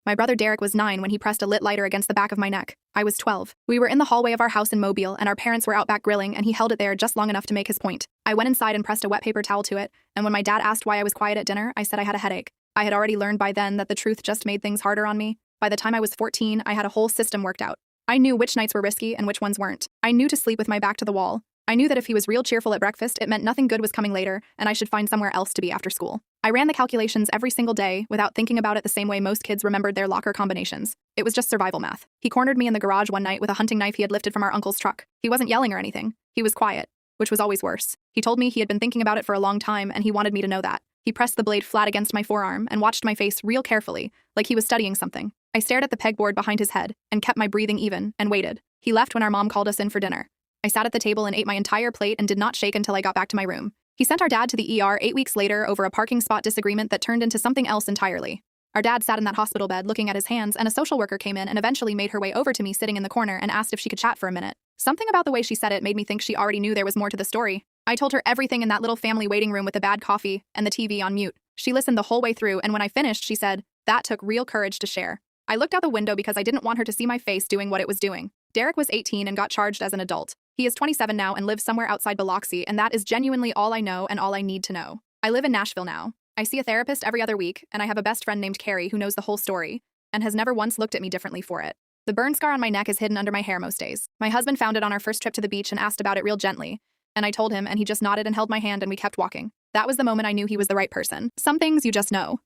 My brother Derek was 9 when he pressed a lit lighter against the back of my neck. I was 12. We were in the hallway of our house in Mobile, and our parents were out back grilling, and he held it there just long enough to make his point. I went inside and pressed a wet paper towel to it, and when my dad asked why I was quiet at dinner, I said I had a headache. I had already learned by then that the truth just made things harder on me. By the time I was 14, I had a whole system worked out. I knew which nights were risky and which ones weren't. I knew to sleep with my back to the wall. I knew that if he was real cheerful at breakfast, it meant nothing good was coming later, and I should find somewhere else to be after school. I ran the calculations every single day without thinking about it the same way most kids remembered their locker combinations. It was just survival math. He cornered me in the garage one night with a hunting knife he had lifted from our uncle's truck. He wasn't yelling or anything. He was quiet, which was always worse. He told me he had been thinking about it for a long time, and he wanted me to know that. He pressed the blade flat against my forearm and watched my face real carefully, like he was studying something. I stared at the pegboard behind his head and kept my breathing even and waited. He left when our mom called us in for dinner. I sat at the table and ate my entire plate and did not shake until I got back to my room. He sent our dad to the ER 8 weeks later over a parking spot disagreement that turned into something else entirely. Our dad sat in that hospital bed looking at his hands, and a social worker came in and eventually made her way over to me sitting in the corner and asked if she could chat for a minute. Something about the way she said it made me think she already knew there was more to the story. I told her everything in that little family waiting room with the bad coffee and the TV on mute. She listened the whole way through, and when I finished, she said, "That took real courage to share." I looked out the window because I didn't want her to see my face doing what it was doing. Derek was 18 and got charged as an adult. He is 27 now and lives somewhere outside Biloxi, and that is genuinely all I know and all I need to know. I live in Nashville now. I see a therapist every other week, and I have a best friend named Carrie who knows the whole story and has never once looked at me differently for it. The burn scar on my neck is hidden under my hair most days. My husband found it on our first trip to the beach and asked about it real gently, and I told him, and he just nodded and held my hand, and we kept walking. That was the moment I knew he was the right person. Some things you just know.